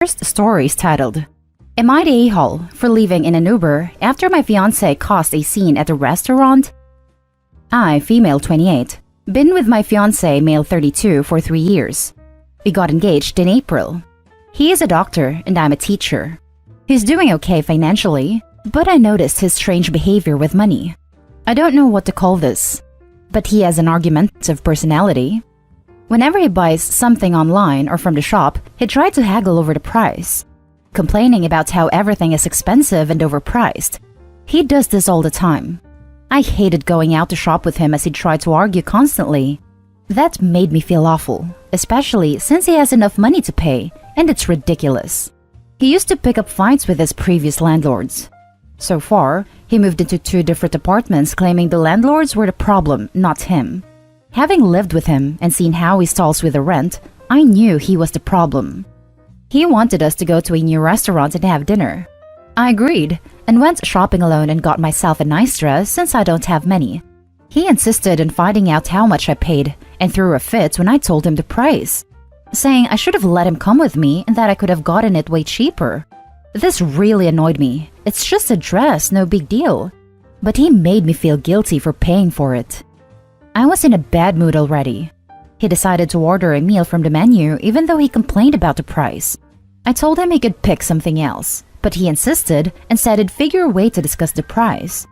First story is titled, Am I the a-hole for leaving in an Uber after my fiance caused a scene at a restaurant? I, female 28, been with my fiance, male 32, for 3 years. We got engaged in April. He is a doctor and I'm a teacher. He's doing okay financially, but I noticed his strange behavior with money. I don't know what to call this, but he has an argumentative personality. Whenever he buys something online or from the shop, he tried to haggle over the price, complaining about how everything is expensive and overpriced. He does this all the time. I hated going out to shop with him as he tried to argue constantly. That made me feel awful, especially since he has enough money to pay, and it's ridiculous. He used to pick up fights with his previous landlords. So far, he moved into 2 different apartments claiming the landlords were the problem, not him. Having lived with him and seen how he stalls with the rent, I knew he was the problem. He wanted us to go to a new restaurant and have dinner. I agreed and went shopping alone and got myself a nice dress since I don't have many. He insisted on finding out how much I paid and threw a fit when I told him the price, saying I should have let him come with me and that I could have gotten it way cheaper. This really annoyed me. It's just a dress, no big deal. But he made me feel guilty for paying for it. I was in a bad mood already. He decided to order a meal from the menu even though he complained about the price. I told him he could pick something else, but he insisted and said he'd figure a way to discuss the price.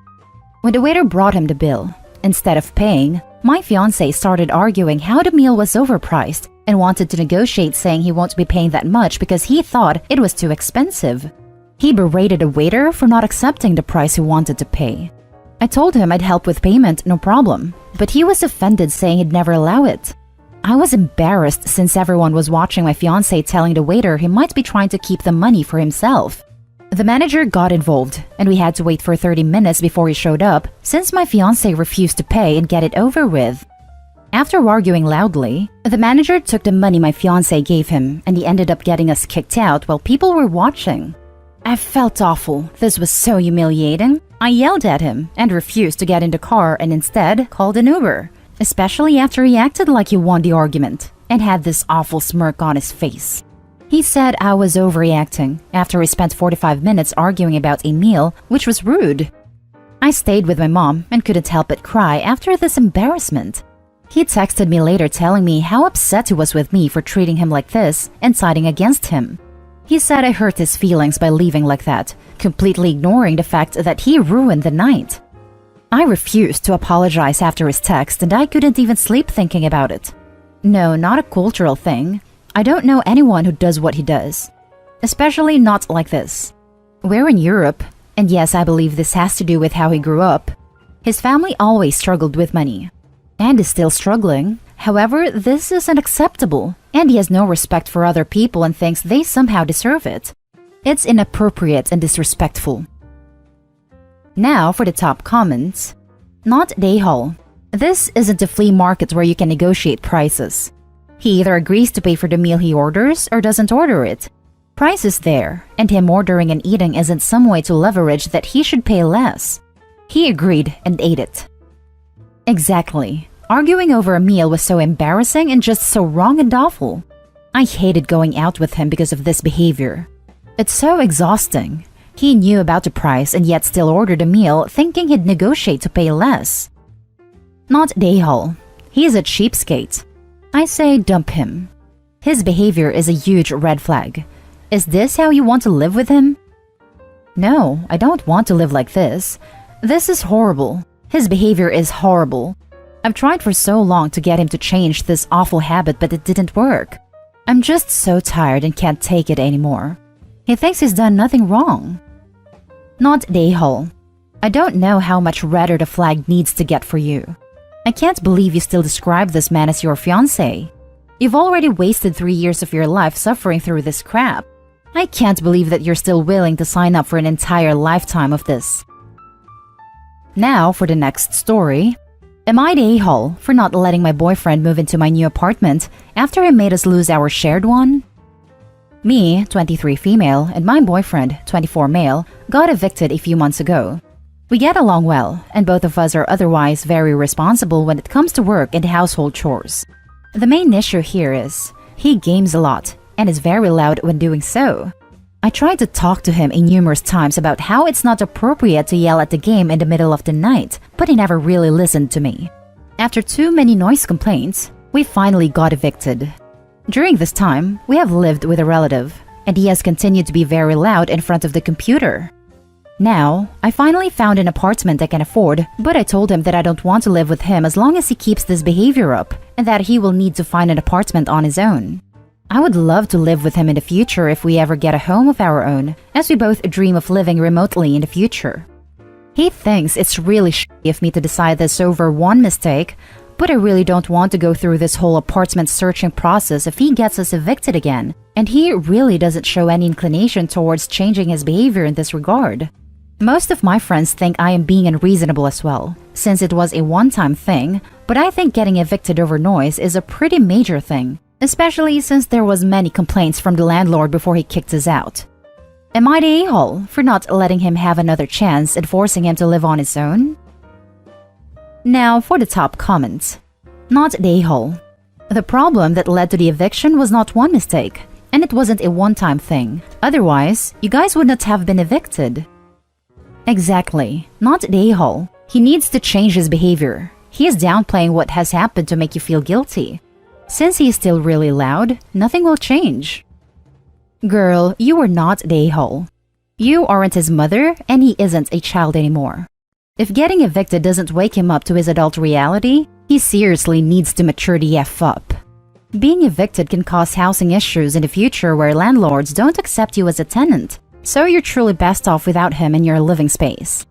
When the waiter brought him the bill, instead of paying, my fiancé started arguing how the meal was overpriced and wanted to negotiate, saying he won't be paying that much because he thought it was too expensive. He berated the waiter for not accepting the price he wanted to pay. I told him I'd help with payment, no problem, but he was offended, saying he'd never allow it. I was embarrassed since everyone was watching my fiancé telling the waiter he might be trying to keep the money for himself. The manager got involved, and we had to wait for 30 minutes before he showed up since my fiancé refused to pay and get it over with. After arguing loudly, the manager took the money my fiancé gave him and he ended up getting us kicked out while people were watching. I felt awful. This was so humiliating. I yelled at him and refused to get in the car and instead called an Uber, especially after he acted like he won the argument and had this awful smirk on his face. He said I was overreacting after we spent 45 minutes arguing about a meal, which was rude. I stayed with my mom and couldn't help but cry after this embarrassment. He texted me later telling me how upset he was with me for treating him like this and siding against him. He said I hurt his feelings by leaving like that, completely ignoring the fact that he ruined the night. I refused to apologize after his text and I couldn't even sleep thinking about it. No, not a cultural thing. I don't know anyone who does what he does. Especially not like this. We're in Europe, and yes, I believe this has to do with how he grew up. His family always struggled with money, and is still struggling. However, this is unacceptable, and he has no respect for other people and thinks they somehow deserve it. It's inappropriate and disrespectful. Now for the top comments. Not a-hole. This isn't a flea market where you can negotiate prices. He either agrees to pay for the meal he orders or doesn't order it. Price is there, and him ordering and eating isn't some way to leverage that he should pay less. He agreed and ate it. Exactly. Arguing over a meal was so embarrassing and just so wrong and awful. I hated going out with him because of this behavior. It's so exhausting. He knew about the price and yet still ordered a meal thinking he'd negotiate to pay less. Not a-hole. He's a cheapskate. I say dump him. His behavior is a huge red flag. Is this how you want to live with him? No, I don't want to live like this. This is horrible. His behavior is horrible. I've tried for so long to get him to change this awful habit, but it didn't work. I'm just so tired and can't take it anymore. He thinks he's done nothing wrong. Not a-hole. I don't know how much redder the flag needs to get for you. I can't believe you still describe this man as your fiancé. You've already wasted 3 years of your life suffering through this crap. I can't believe that you're still willing to sign up for an entire lifetime of this. Now for the next story. Am I the a-hole for not letting my boyfriend move into my new apartment after he made us lose our shared one? Me, 23 female, and my boyfriend, 24 male, got evicted a few months ago. We get along well, and both of us are otherwise very responsible when it comes to work and household chores. The main issue here is, he games a lot, and is very loud when doing so. I tried to talk to him numerous times about how it's not appropriate to yell at the game in the middle of the night, but he never really listened to me. After too many noise complaints, we finally got evicted. During this time, we have lived with a relative, and he has continued to be very loud in front of the computer. Now, I finally found an apartment I can afford, but I told him that I don't want to live with him as long as he keeps this behavior up, and that he will need to find an apartment on his own. I would love to live with him in the future if we ever get a home of our own, as we both dream of living remotely in the future. He thinks it's really shitty of me to decide this over one mistake, but I really don't want to go through this whole apartment searching process if he gets us evicted again, and he really doesn't show any inclination towards changing his behavior in this regard. Most of my friends think I am being unreasonable as well, since it was a one-time thing, but I think getting evicted over noise is a pretty major thing, especially since there was many complaints from the landlord before he kicked us out. Am I the a-hole for not letting him have another chance and forcing him to live on his own? Now for the top comments. Not the a-hole. The problem that led to the eviction was not one mistake, and it wasn't a one-time thing. Otherwise, you guys would not have been evicted. Exactly. Not the a-hole. He needs to change his behavior. He is downplaying what has happened to make you feel guilty. Since he is still really loud, nothing will change. Girl, you are not the a-hole. You aren't his mother, and he isn't a child anymore. If getting evicted doesn't wake him up to his adult reality, he seriously needs to mature the F up. Being evicted can cause housing issues in the future where landlords don't accept you as a tenant, so you're truly best off without him in your living space.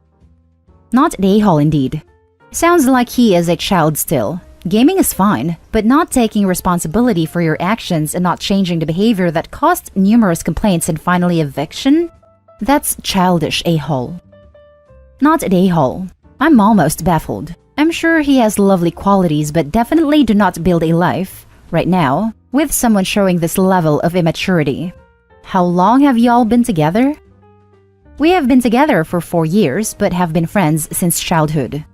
Not the a-hole indeed. Sounds like he is a child still. Gaming is fine, but not taking responsibility for your actions and not changing the behavior that caused numerous complaints and finally eviction? That's childish a-hole. Not the a-hole. I'm almost baffled. I'm sure he has lovely qualities, but definitely do not build a life, right now, with someone showing this level of immaturity. How long have y'all been together? We have been together for 4 years, but have been friends since childhood.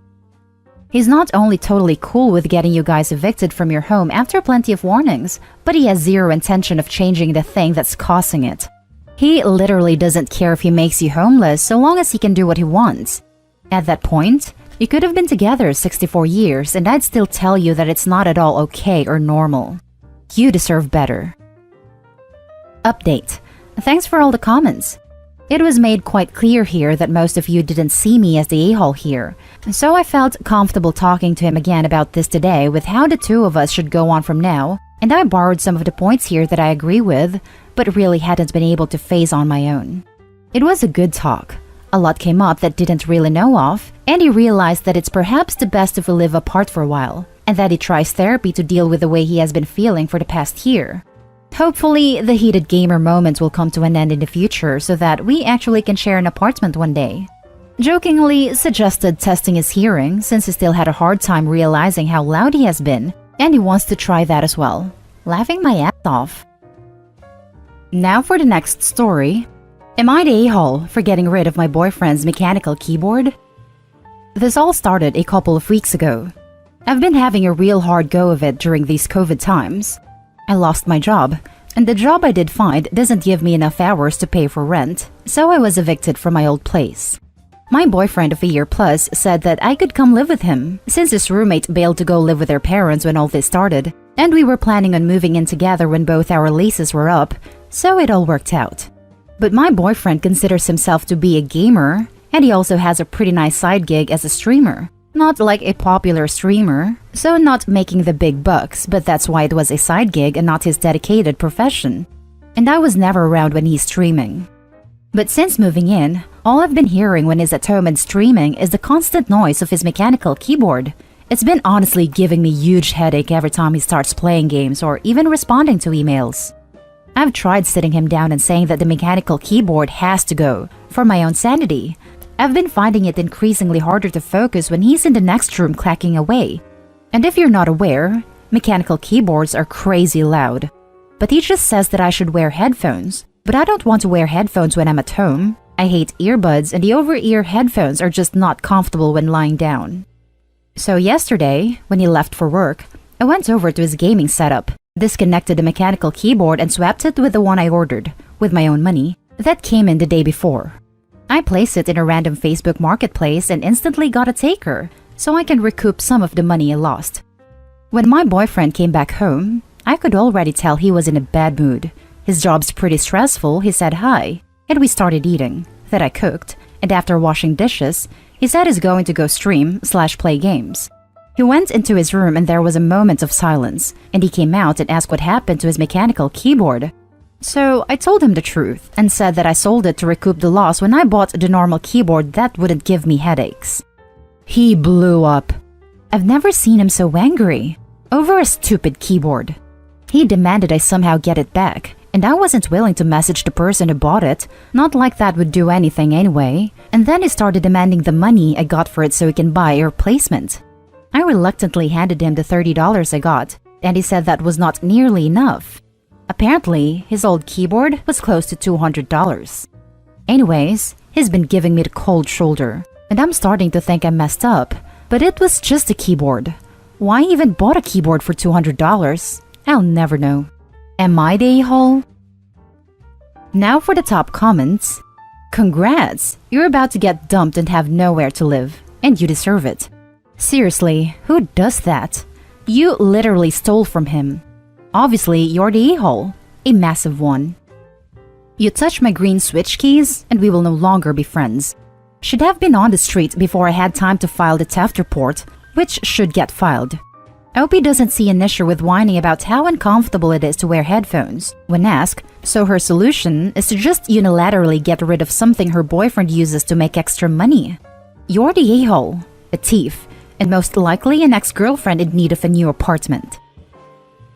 He's not only totally cool with getting you guys evicted from your home after plenty of warnings, but he has zero intention of changing the thing that's causing it. He literally doesn't care if he makes you homeless so long as he can do what he wants. At that point, you could have been together 64 years and I'd still tell you that it's not at all okay or normal. You deserve better. Update. Thanks for all the comments. It was made quite clear here that most of you didn't see me as the a-hole here, so I felt comfortable talking to him again about this today with how the two of us should go on from now, and I borrowed some of the points here that I agree with, but really hadn't been able to face on my own. It was a good talk. A lot came up that didn't really know of, and he realized that it's perhaps the best if we live apart for a while, and that he tries therapy to deal with the way he has been feeling for the past year. Hopefully, the heated gamer moments will come to an end in the future so that we actually can share an apartment one day. Jokingly suggested testing his hearing since he still had a hard time realizing how loud he has been, and he wants to try that as well. Laughing my ass off. Now for the next story. Am I the a-hole for getting rid of my boyfriend's mechanical keyboard? This all started a couple of weeks ago. I've been having a real hard go of it during these COVID times. I lost my job, and the job I did find doesn't give me enough hours to pay for rent, so I was evicted from my old place. My boyfriend of a year plus said that I could come live with him, since his roommate bailed to go live with their parents when all this started, and we were planning on moving in together when both our leases were up, so it all worked out. But my boyfriend considers himself to be a gamer, and he also has a pretty nice side gig as a streamer. Not like a popular streamer, so not making the big bucks, but that's why it was a side gig and not his dedicated profession. And I was never around when he's streaming. But since moving in, all I've been hearing when he's at home and streaming is the constant noise of his mechanical keyboard. It's been honestly giving me huge headache every time he starts playing games or even responding to emails. I've tried sitting him down and saying that the mechanical keyboard has to go, for my own sanity. I've been finding it increasingly harder to focus when he's in the next room clacking away. And if you're not aware, mechanical keyboards are crazy loud. But he just says that I should wear headphones. But I don't want to wear headphones when I'm at home. I hate earbuds, and the over-ear headphones are just not comfortable when lying down. So yesterday, when he left for work, I went over to his gaming setup, disconnected the mechanical keyboard and swapped it with the one I ordered, with my own money, that came in the day before. I placed it in a random Facebook marketplace and instantly got a taker, so I can recoup some of the money I lost. When my boyfriend came back home, I could already tell he was in a bad mood. His job's pretty stressful. He said hi, and we started eating, that I cooked, and after washing dishes, he said he's going to go stream/play games. He went into his room and there was a moment of silence, and he came out and asked what happened to his mechanical keyboard. So I told him the truth and said that I sold it to recoup the loss when I bought the normal keyboard that wouldn't give me headaches. He blew up. I've never seen him so angry. Over a stupid keyboard. He demanded I somehow get it back, and I wasn't willing to message the person who bought it, not like that would do anything anyway, and then he started demanding the money I got for it so he can buy a replacement. I reluctantly handed him the $30 I got, and he said that was not nearly enough. Apparently, his old keyboard was close to $200. Anyways, he's been giving me the cold shoulder, and I'm starting to think I messed up, but it was just a keyboard. Why even bought a keyboard for $200? I'll never know. Am I the a-hole? Now for the top comments. Congrats! You're about to get dumped and have nowhere to live, and you deserve it. Seriously, who does that? You literally stole from him. Obviously, you're the a-hole, a massive one. You touched my green switch keys, and we will no longer be friends. Should have been on the street before I had time to file the theft report, which should get filed. I hope he doesn't see an issue with whining about how uncomfortable it is to wear headphones when asked, so her solution is to just unilaterally get rid of something her boyfriend uses to make extra money. You're the a-hole, a thief, and most likely an ex-girlfriend in need of a new apartment.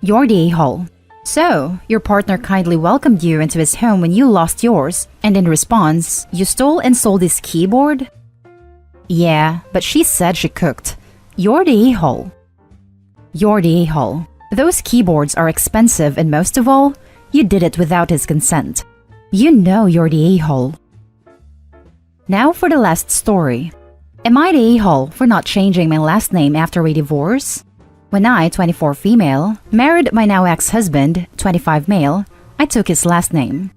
You're the a-hole. So, your partner kindly welcomed you into his home when you lost yours, and in response, you stole and sold his keyboard? Yeah, but she said she cooked. You're the a-hole. You're the a-hole. Those keyboards are expensive and most of all, you did it without his consent. You know you're the a-hole. Now for the last story. Am I the a-hole for not changing my last name after a divorce? When I, 24 female, married my now ex-husband, 25 male, I took his last name.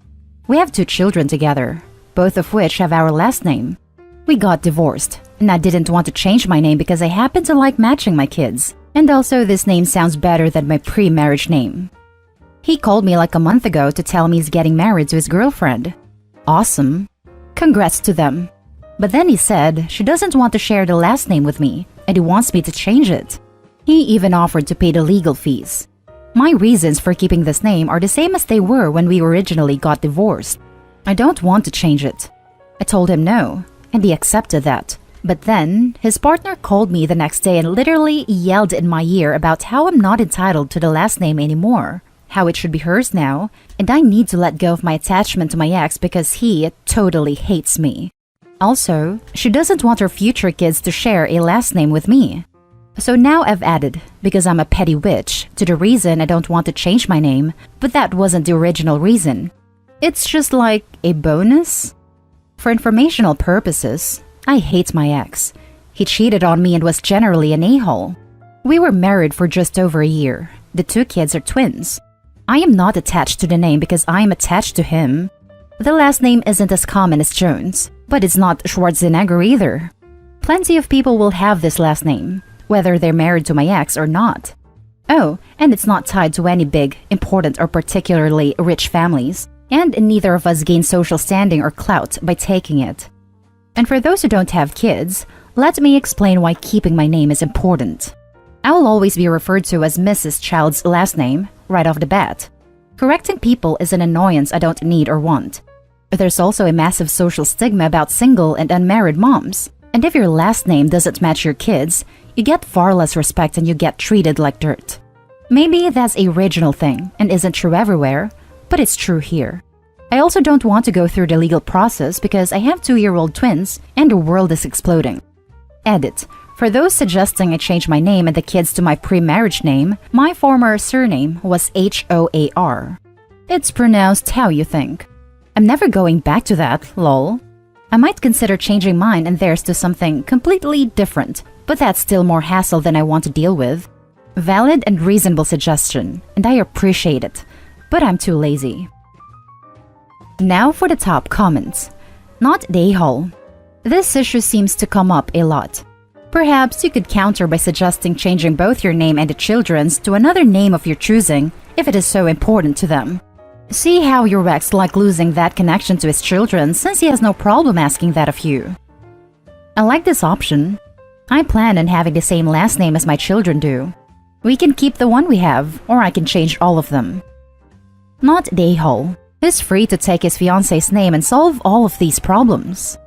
We have 2 children together, both of which have our last name. We got divorced, and I didn't want to change my name because I happen to like matching my kids. And also this name sounds better than my pre-marriage name. He called me like a month ago to tell me he's getting married to his girlfriend. Awesome. Congrats to them. But then he said she doesn't want to share the last name with me, and he wants me to change it. He even offered to pay the legal fees. My reasons for keeping this name are the same as they were when we originally got divorced. I don't want to change it. I told him no, and he accepted that. But then, his partner called me the next day and literally yelled in my ear about how I'm not entitled to the last name anymore, how it should be hers now, and I need to let go of my attachment to my ex because he totally hates me. Also, she doesn't want her future kids to share a last name with me. So now I've added, because I'm a petty witch, to the reason I don't want to change my name, but that wasn't the original reason. It's just like a bonus? For informational purposes, I hate my ex. He cheated on me and was generally an a-hole. We were married for just over a year. The 2 kids are twins. I am not attached to the name because I am attached to him. The last name isn't as common as Jones, but it's not Schwarzenegger either. Plenty of people will have this last name, whether they're married to my ex or not. Oh, and it's not tied to any big, important, or particularly rich families, and neither of us gain social standing or clout by taking it. And for those who don't have kids, let me explain why keeping my name is important. I will always be referred to as Mrs. Child's last name, right off the bat. Correcting people is an annoyance I don't need or want. There's also a massive social stigma about single and unmarried moms. And if your last name doesn't match your kids, you get far less respect and you get treated like dirt. Maybe that's a regional thing and isn't true everywhere, but it's true here. I also don't want to go through the legal process because I have 2-year-old twins and the world is exploding. Edit. For those suggesting I change my name and the kids to my pre-marriage name, my former surname was Hoar. It's pronounced how you think. I'm never going back to that, lol. I might consider changing mine and theirs to something completely different, but that's still more hassle than I want to deal with. Valid and reasonable suggestion, and I appreciate it, but I'm too lazy. Now for the top comments. Not the a-hole. This issue seems to come up a lot. Perhaps you could counter by suggesting changing both your name and the children's to another name of your choosing if it is so important to them. See how your ex like losing that connection to his children since he has no problem asking that of you. I like this option. I plan on having the same last name as my children do. We can keep the one we have, or I can change all of them. Not the a-hole. He's free to take his fiance's name and solve all of these problems.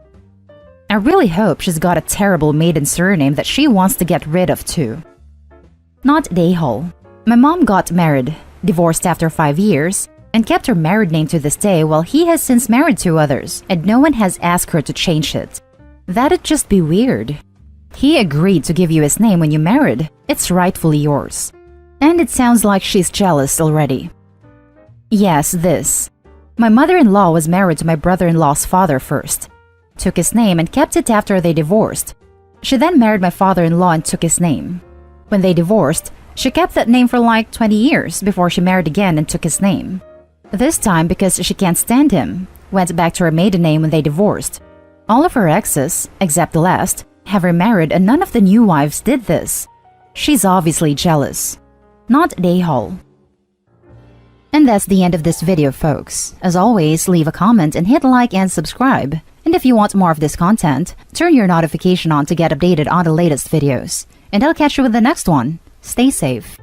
I really hope she's got a terrible maiden surname that she wants to get rid of too. Not the a-hole. My mom got married, divorced after 5 years, and kept her married name to this day while he has since married 2 others, and no one has asked her to change it. That'd just be weird. He agreed to give you his name when you married. It's rightfully yours. And it sounds like she's jealous already. Yes, this. My mother-in-law was married to my brother-in-law's father first. Took his name and kept it after they divorced. She then married my father-in-law and took his name. When they divorced, she kept that name for like 20 years before she married again and took his name. This time, because she can't stand him, went back to her maiden name when they divorced. All of her exes, except the last, have remarried and none of the new wives did this. She's obviously jealous. Not the a-hole. And that's the end of this video, folks. As always, leave a comment and hit like and subscribe. And if you want more of this content, turn your notification on to get updated on the latest videos. And I'll catch you with the next one. Stay safe.